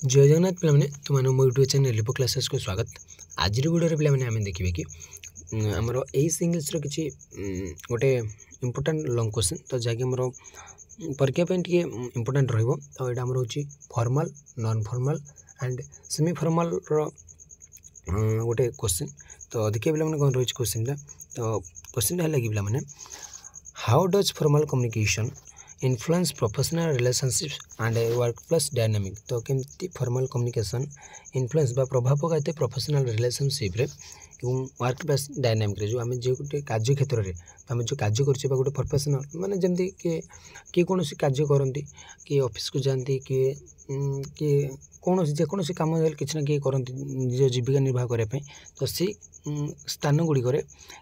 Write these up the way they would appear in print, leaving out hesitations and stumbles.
जय जगन्नाथ पे तुम मो यूट्यूब चैनल लिपो क्लासेस को स्वागत। आज वीडियो पे आम देखिए कि आमर एस इंग्लीश किसी गोटे इम्पोर्टाट लंग क्वेश्चन तो जहाँकि आमर परीक्षा टे इम्पोर्टाट रही तो यहाँ आमर हूँ formal non formal and semi formal गोटे क्वेश्चन। तो देखिए पे कौन रही क्वेश्चन तो क्वेश्चन है कि पे how does formal communication influence professional relationships and workplace dynamic. तो केमती फॉर्मल कम्युनिकेशन इन्फ्लुएंस बा प्रभाव पकाए प्रोफेशनल रिलेशनशिप रे वर्कप्लेस डायनामिक जो आम जो गोटे कार्य क्षेत्र में तो आम जो कार्य कर गोटे प्रोफेशनल माने जमती किए कौन कार्य करती किए ऑफिस को जाती किए कौन जेकोसी कम किसी ना किए करती निज जीविका निर्वाह करने तो सी स्थान गुड़िक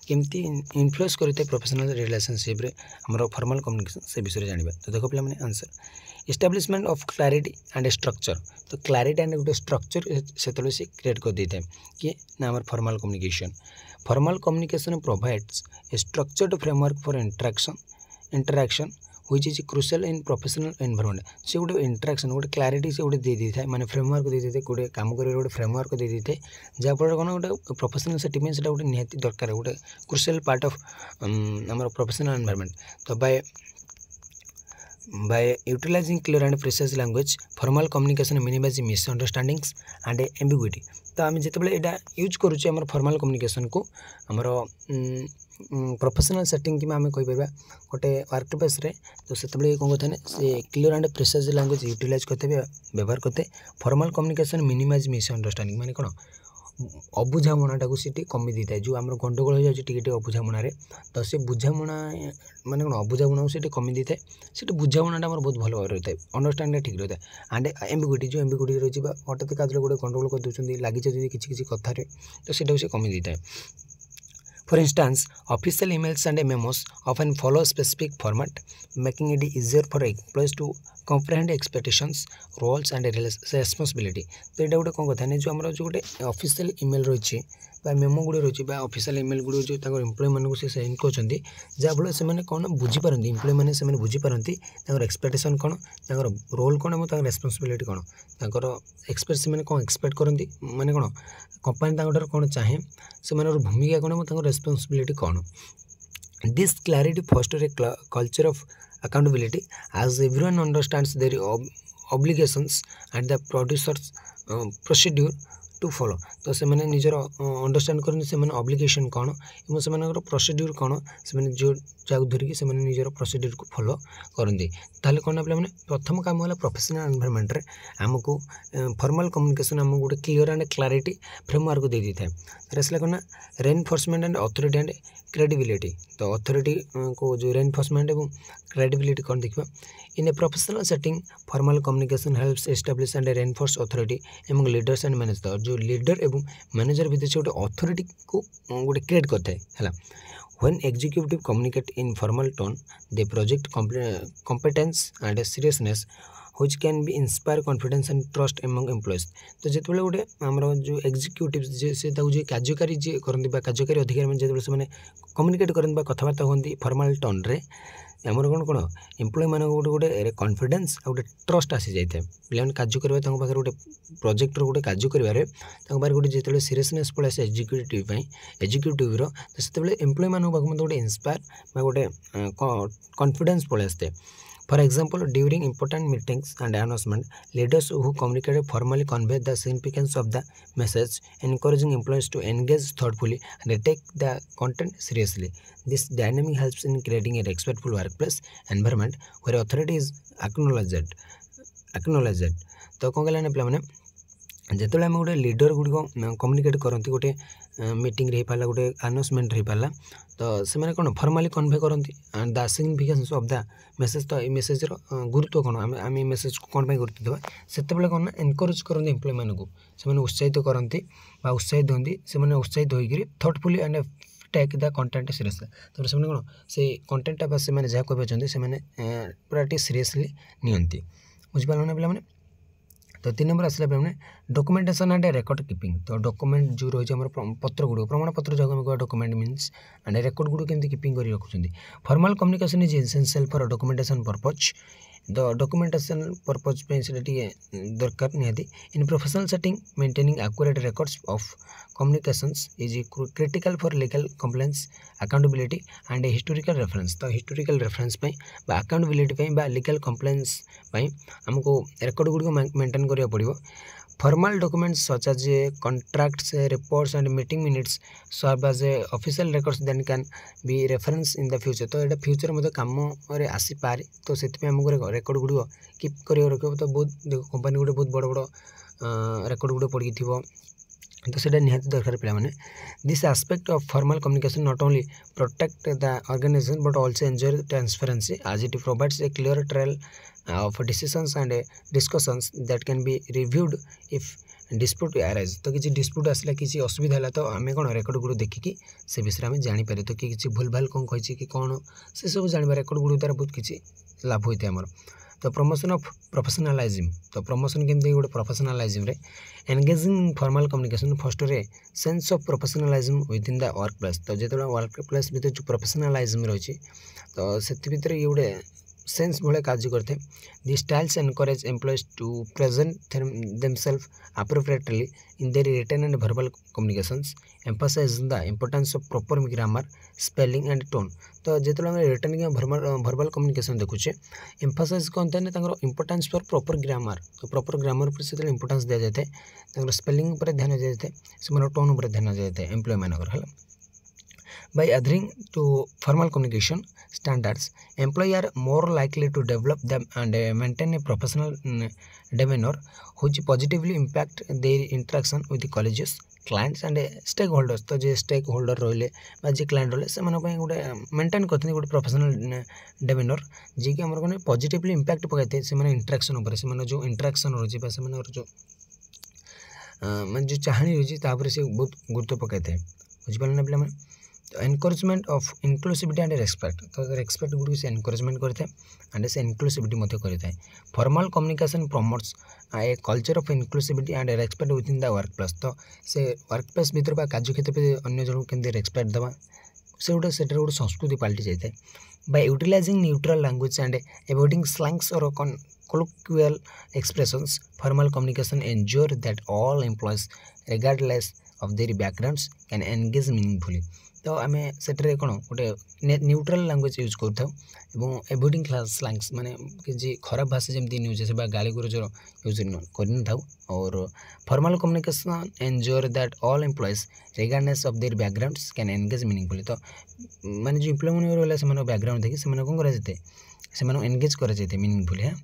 केमती इन्फ्लुएंस करते प्रोफेशनल रिलेशनशिप रे हमर फॉर्मल कम्युनिकेशन से विषय जानिबा। तो देखो पे मैंने answer establishment of clarity and structure. तो क्लैरिटी एंड गोटे स्ट्रक्चर से क्रिएट कर देता है कि ना हमार formal communication provides a structured framework for interaction which is crucial in professional environment. से गोटे इंटरैक्शन गोटे क्लैरिटी से गोटे दे देता है माने फ्रेमवर्क दे देते गोटे काम कर गोटे फ्रेमवर्क दे देते जहाँफल कौन गोटे प्रोफेशनल सेटिंग से गोटे निहाती दरकार गोटे क्रुशियल पार्ट ऑफ आम प्रोफेशनल एनवायरनमेंट। तो by utilizing clear and precise language formal communication minimize misunderstandings and ambiguity। तो आम जिते यहाँ यूज करुचे आम फॉर्मल कम्युनिकेशन को आमर प्रोफेशनल सेटिंग कि आम कहीपर गोटे वर्क प्लेस तो से कौन कहते हैं से clear and precise language utilize करते व्यवहार करते फॉर्मल कम्युनिकेशन मिनिमाइज मिसअंडरस्टैंडिंग माने कौन अबुझामणाटा को सी कमी देता है जो आम गंडगोल हो जाए अबुझामणारे तो से बुझामणा माने कौन अबुझामणा से कमी देता है से बुझामणाटा बहुत भल भाव रही है अंडरस्टैंडिंग ठीक रही है एंड एम्बिग्यूटी जो एम्बिग्यूटी रही है हठात का गोटे गंडगोल कर दूसरी लगी जाए किसी कथार तो से कमी देता है। For instance, official emails and memos often follow specific format, making it easier for employees to comprehend expectations, roles and responsibility। तो यहाँ गोटे कौन कथा जो आम जो गोटे ऑफिशियल ईमेल रही मेमो गुड़ी रही ऑफिशियल ईमेल गुड़ी जो एम्प्लॉय मानक से सेंड कर जहाँफल से कौन बुझीपारती एम्प्लॉय मैंने से बुझीपारती एक्सपेक्टेशन कौन रोल कौन और रेस्पॉन्सिबिलिटी कौन एक्सपेक्ट से कौन एक्सपेक्ट करती माने कौन कंपनी कौन चाहे से भूमिका कौन और रेस्पॉन्सिबिलिटी कौन। This clarity foster a culture of accountability as everyone understands their obligations and the producers procedure to follow. तो से निजर अंडरस्टैंड करते से ऑब्लिगेशन कौन और से प्रोसीड्यूर कौन से जो जहाँ धरिकी से निजर प्रोसीड्यूर को फॉलो करती ताले कौन पे प्रथम काम है प्रोफेशनल एनवायरनमेंट रे आमको फॉर्मल कम्युनिकेशन आमको गोटे क्लियर एंड क्लैरिटी फ्रेमवर्क दे देता है आसला कौन reinforcement and authority and credibility. तो अथॉरिटी को जो रेनफोर्समेंट और क्रेडिबिलिटी कौन देखा in a professional setting formal communication helps establish and reinforce authority एवं लीडर्स एंड मैनेजर जो लीडर एवं मैनेजर भितर से गोटे अथॉरिटी को गोटे क्रिएट करता है। When executive communicate in formal tone, they project competence and seriousness, which can be inspire confidence and trust among employees। तो जिते गोटे आम जो एग्जीक्यूटिव से कार्यकारी जी करती कार्यकारी अधिकारी जो से कम्युनिकेट करते कथबार्ता होती फॉर्मल टोन रे आमर कौन कौन एम्प्लॉय मान गोटे गोटे कॉन्फिडेंस गोटे ट्रस्ट आसी जाए पे कार्य करवा गोटे प्रोजेक्ट गोटे कार्य कर गोटे जो सीरियसनेस पड़े आसे एग्जीक्यूटिव तो से एम्प्लॉय मान गोटे इंस्पायर गोटे कॉन्फिडेंस पड़े आसते। For example, during important meetings and announcement, leaders who communicate formally convey the significance of the message, encouraging employees to engage thoughtfully and take the content seriously। This dynamic helps in creating a respectful workplace environment where authority is acknowledged। तो कौन कहला पे मैंने जिते आम गोटे leader गुड़िक communicate करती गोटे मीटिंग रही पाला गोटे अनाउंसमेंट रही पाला तो से कौन फॉर्मली कन्वे करती the significance of the message. तो ये मेसेज गुरुत्व कौन आम मेसेज को कौन गुरुत्व देवा से कौन एनकरेज करते एम्प्लॉय मानक से उत्साहित करती उत्साहित दिखती से उत्साहित होकर thoughtfully and take the content seriously. तो से कौन से कंटेंटा से जहाँ कहते से पूरा टे सीरियसली नियंती बुझिपार ना पे। तो 3 नंबर आसला पे डॉक्यूमेंटेशन एंड रेकर्ड कीपिंग। तो डॉक्यूमेंट जो रही है पत्र गुड़ प्रमाण पत्र जहाँ कह डॉक्यूमेंट मीन्स एंड रेकर्ड गुड़ केमती कीपिंग कर रखुच्च। Formal communication is essential for documentation purpose the documentation purpose पे से दरकार निहाती in professional setting maintaining accurate records of communications is critical for legal complaints accountability and historical reference. तो historical reference बा अकाउंटेबिलिटी बा legal complaints आमको record गुड़िक maintain करा पड़ो। Formal documents such as contracts, reports and meeting minutes serve as official records that can be referenced in the future। तो ये future मत कम आसी पारे तो से आमको रेकर्ड गुड़ कीप कर रख तो बहुत कंपानी गुटे बहुत बड़ बड़ रेकर्ड गुटे पड़ी थी तो से निहाती दरकार पे। This aspect of formal communication not only protect the organization but also enjoy transparency as it provides a clear trail of decisions and discussions that can be reviewed if dispute arise। तो किसी dispute आसला किसी असुविधा है तो आम कौन record गुड़ देखिकी से विषय में जापर तो किसी भूल भाल कौन कही कि कौन से सब जानवर रेकर्ड गुड़ द्वारा बहुत किसी लाभ होता है आमर। तो प्रमोशन ऑफ प्रोफेशनलाइजिम। तो प्रमोशन केमती गोटे प्रोफेशनलाइजिम रे engaging in formal communication first रे sense of professionalism within the workplace. तो जो वर्क प्लेस भर जो प्रोफेशनलाइजिम रही तो से भर ये गोटे सेंस भाई कार्य करते। The styles encourage employees to present themselves appropriately in their written and verbal communications emphasise the importance of proper grammar spelling and tone. तो जो रिटन कि वर्बल कम्युनिकेशन देखुचे एम्फसाइज कौन था ना इंपोर्टेंस फॉर प्रॉपर ग्रामर। तो proper grammar पर से importance दिया जाए स्पेलिंग पर ध्यान दिया जाए से टोन पर ध्यान दिया जाए एम्प्लॉय मानकर है। By adhering to formal communication standards, employees are more likely to develop them and maintain a professional demeanor, which positively impact their interaction with the colleges, clients and stakeholders। तो जो stake holder रही जी client रही से गोटे maintain करते गोटे professional डेमेनर जी कि आम कौन पॉजिटिवली इम्पैक्ट पकड़े से इंटरेक्शन उपर से जो इंटरेक्शन रही जो मैं जो चाहनी रही से बहुत गुरुत्व पकड़े बुझिपारे ना पे। तो encouragement of inclusivity and respect. तो रेस्पेक्ट गुड़ से एनकरेजमेंट करते एंड से इनक्लूसिविटी करता है। Formal communication promotes a culture of inclusivity and respect within the workplace. तो से वर्क प्लेस भर कार्य क्षेत्र में अन्य जन केमती रेस्पेक्ट देवा से गोटे संस्कृति पलटि जाए। By utilizing neutral language and avoiding slangs और colloquial expressions, formal communication ensure that all employees regardless of their backgrounds can engage meaningfully। तो आम से कौन गोटे न्यूट्रल लैंग्वेज यूज कर एवॉइडिंग स्लैंग्स माने कि खराब भाषा जमी न्यूज से गाली गुरजर यूज कर और formal communication ensure that all employees regardless of their backgrounds can engage meaningfully. तो माने जो एम्प्लॉय मैंने रहा से बैकग्राउंड देखिए से कौन कर एंगेज कर मीनिंगफुली है।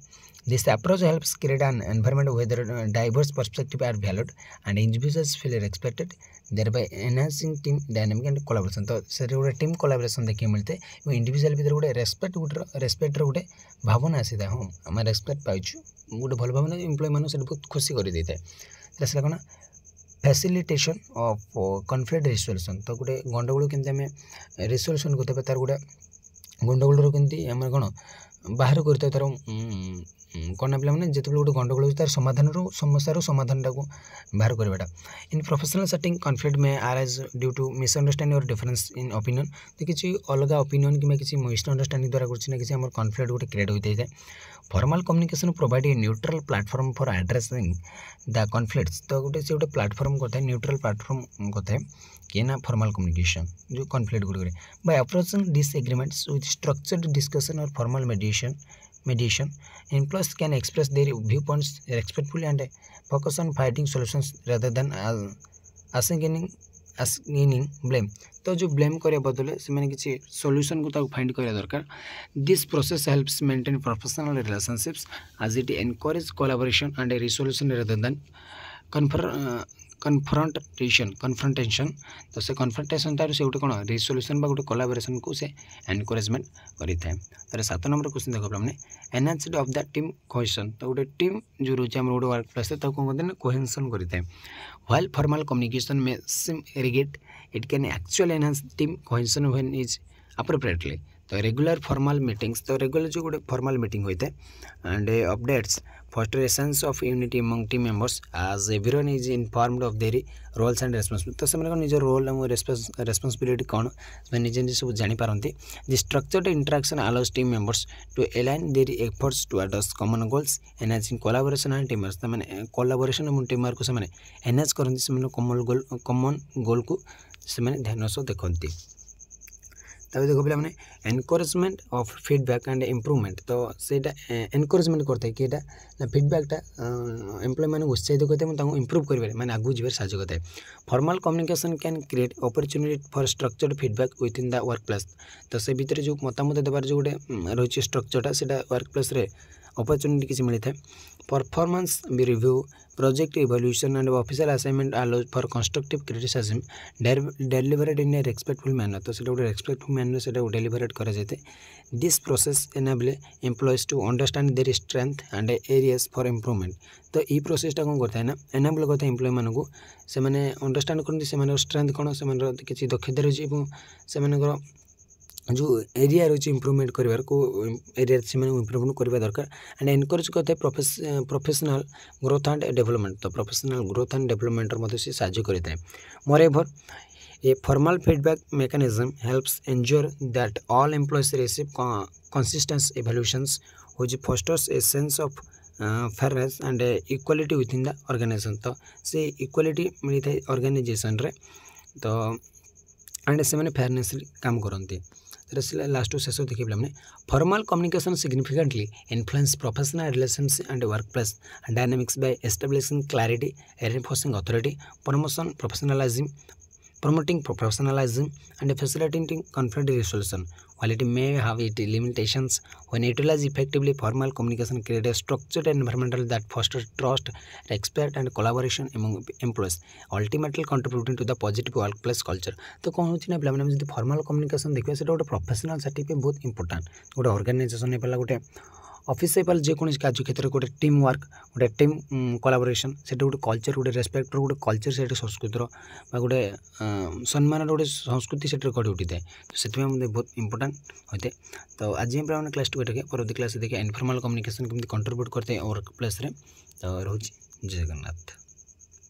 This approach helps create an environment where diverse perspectives are valued and individuals feel respected, thereby enhancing team dynamic and collaboration। तो से गोटे टीम कोलाबोरेशन देखिए मिलते और इंडिविजुअल भीतर गोटे रेस्पेक्ट गोटे भावना आसी था। हाँ आम रेस्पेक्ट पाइछु गोटे भल भावना एम्प्लॉय मान बहुत खुशी कर देता है। से कौन फैसिलिटेशन ऑफ कॉन्फ्लिक्ट रिजोल्यूशन। तो गोटे गंडगोल केमती आम रिजोल्यूशन करते तार गोटे गंडगोल केमती आम कौन बाहर करते तार कौन पे मैंने जिते गोटे गंडगोल हो तार समाधान समस्या समाधान को बाहर करवाटा। इन प्रोफेशनल सेटिंग कॉन्फ्लिक्ट में आराइज ड्यू टू मिसअंडरस्टैंडिंग और डिफरेंस इन ओपिनियन। तो किसी अलग ओपिनियन कि किसी मिसअंडरस्टैंडिंग द्वारा कुछ ना किसी आम कॉन्फ्लिक्ट गोटे क्रिएट होता है। Formal communication provide a neutral platform for addressing the conflicts. तो गोटे से गोटे प्लेटफॉर्म करता है न्यूट्रल प्लेटफॉर्म करता है कि ना फॉर्मल कम्युनिकेशन जो कॉन्फ्लिक्ट गुड़ by approaching disagreements with structured discussion और formal mediation employees can express their viewpoints respectfully and focus on finding solutions rather than assigning blame। तो जो ब्लेम करने बदले से मैंने किसी सॉल्यूशन को फाइंड करने दरकार। This process helps maintain professional relationships as it encourages collaboration and resolution rather than confrontation. तो से कन्फ्रंटेशन तार से गोटे कौन रिसोल्यूशन गोटे कोलाबोरेशन को से एनकरेजमेंट करें। तार 7 नंबर क्वेश्चन देखो मैंने enhanced of the team cohesion. तो गोटे टीम जो रोचे आम गोटे वर्क प्लेस तो कौन करते हैं कोहेशन करें। While formal communication may seem rigid it can actually enhance team cohesion when is appropriately. तो रेगुलर फॉर्मल मीटिंग्स, तो रेगुलर जो गोटे फॉर्मल मीटिंग होता है and updates foster a sense of unity among team members as everyone is informed of their roles and responsibility. तो से निज role और रेस्पॉन्सिबिलिटी कौन से निजे निजे सब जापारती। The structured interaction allows team members to align their efforts towards common goals enhancing collaboration and teamwork. मैंने कोलैबोरेशन और टीम वर्क से एनहांस करती से कॉमन गोल को से ध्यान सह देखती। तब देखो पे मैंने encouragement of feedback and improvement. तो सेटा एनकरेजमेंट करता है कि फीडबैकटा एम्प्लॉय मैंने उत्साहित करते हैं इम्प्रूव करेंगे मैंने आगू जीवर साहय करता है। Formal communication can create opportunity for structured feedback with in the workplace. तो से भितर जो मतामत देवार जो गोटे रही स्ट्रक्चरटा से वर्क प्लेस अपॉर्चुनिटी किसी मिलता है। Performance be review project evolution and official assignment allows for constructive criticism delivered in a respectful manner. तो गोटे रेस्पेक्टफुल मैनर से डेलिवरेड करा जाए। This process enable employees to understand their strength and areas for improvement. तो ये प्रोसेसटा कौन करता है ना एनेबल करता है एम्प्लॉय मानू से अंडरस्टैंड करते से स्ट्रेंथ कौन से किसी दक्षता रही से जो एरिया रही इम्प्रूवमेंट करार को एरिया से इम्प्रूवमेंट करवा दरकार एंड एनकरेज करते हैं प्रोफेशनल ग्रोथ एंड डेवलपमेंट। तो प्रोफेशनल ग्रोथ एंड डेवलपमेंट से साहाय्य करता है। Moreover a formal feedback mechanism helps ensure that all employees receive consistent evaluations which fosters a sense of fairness and equality within the organization. तो से equality मिलता है organisation रे तो एंड से फेयरनेस काम करते। लास्ट शेष देखिए मैंने formal communication significantly influence professional relations and work place dynamics by establishing clarity reinforcing authority promoting professionalism and facilitating conflict resolution. While it may have its limitations, when utilized effectively, formal communication creates a structured environment that fosters trust, respect, and collaboration among employees, ultimately contributing to the positive workplace culture. तो कौन होची ना पिला माने जदी formal communication देखिए सेटा गोटे प्रोफेशनल सर्टिफिकेट बहुत इंपोर्टेंट गोटे ऑर्गेनाइजेशन पेला गोटे ऑफिस जेकोसी कार्य क्षेत्र में गोटे टीम वर्क गोटे टीम कोलाबोरेशन से गोटे कल्चर गोटे रेस्पेक्टर गोटे कल्चर से संस्कृतिर गोटे सम्मान गोटे संस्कृति से गढ़ उठी थाए। तो से बहुत इंपोर्टेंट होता है। तो आज हम क्लास 2 देखिए परवर्ती क्लास देखिए इनफॉर्मल कम्युनिकेशन केमती कंट्रीब्यूट करते हैं वर्क प्लेस। तो रोज जय जगन्नाथ।